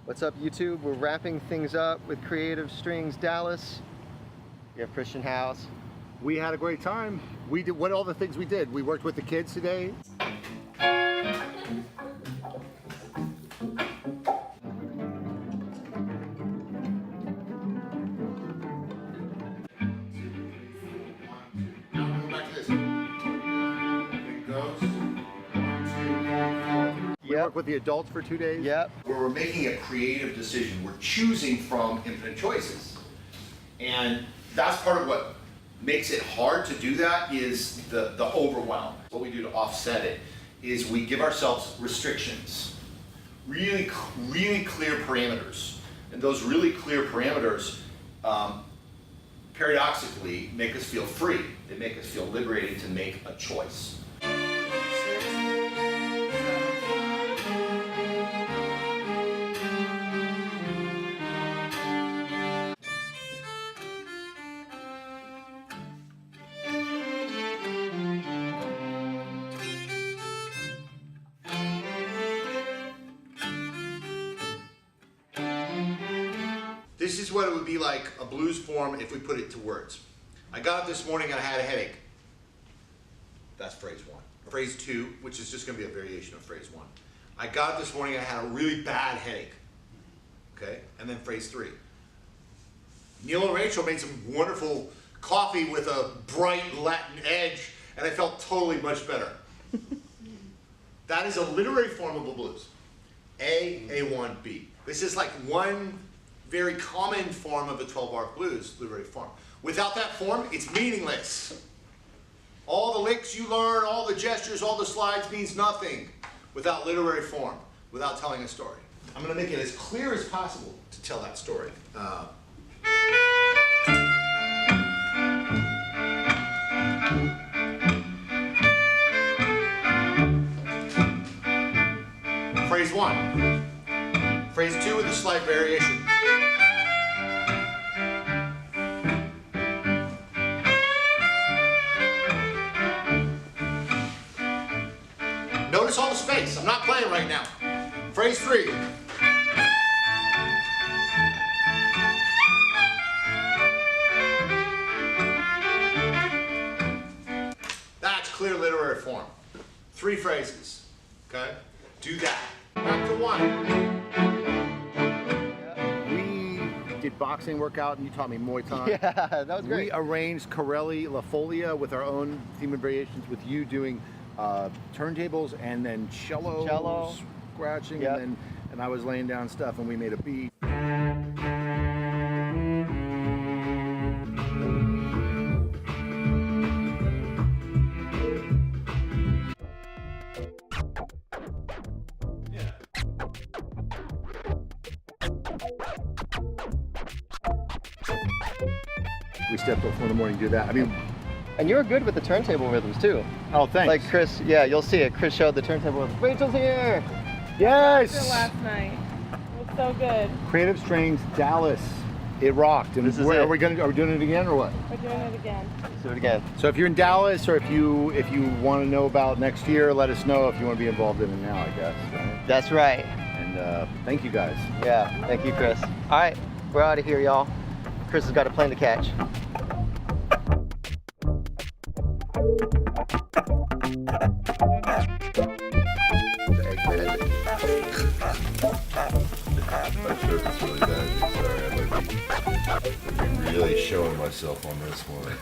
What's up, YouTube? We're wrapping things up with Creative Strings Dallas. We have Christian House. We had a great time. We did all the things we did. We worked with the kids today. We work with the adults for 2 days. Yep. Where we're making a creative decision. We're choosing from infinite choices. And that's part of what makes it hard to do that is the overwhelm. What we do to offset it is we give ourselves restrictions. Really clear parameters. And those really clear parameters paradoxically make us feel free. They make us feel liberating to make a choice. This is what it would be like a blues form if we put it to words. I got up this morning and I had a headache. That's phrase one. Phrase two, which is just going to be a variation of phrase one. I got up this morning and I had a really bad headache. Okay? And then phrase three. Neil and Rachel made some wonderful coffee with a bright Latin edge, and I felt totally much better. That is a literary form of the blues. A1, B. This is like one very common form of the 12-bar blues, literary form. Without that form, it's meaningless. All the licks you learn, all the gestures, all the slides means nothing without literary form, without telling a story. I'm going to make it as clear as possible to tell that story. Phrase one. Phrase two with a slight variation. Notice all the space. I'm not playing right now. Phrase three. That's clear literary form. 3 phrases. Okay? Do that. Back to one. We did boxing workout and you taught me Muay Thai. Yeah, that was great. We arranged Corelli La Folia with our own theme and variations, with you doing turntables and then cello. Scratching. Yep. and I was laying down stuff and we made a beat. We stepped up in the morning to do that. I mean, And you were good with the turntable rhythms too. oh, thanks. Like Chris, yeah, you'll see it. Chris showed the turntable rhythms. Rachel's here! After Yes! last night. It was so good. Creative Strings Dallas. It rocked. And This is are it. we doing it again or what? We're doing it again. Let's do it again. So if you're in Dallas, or if you want to know about next year, let us know if you want to be involved in it now, I guess. Right? That's right. And thank you guys. Yeah, thank you, Chris. All right, we're out of here, y'all. Chris has got a plane to catch. My joke is really bad. Sorry, I might be really showing myself on this one.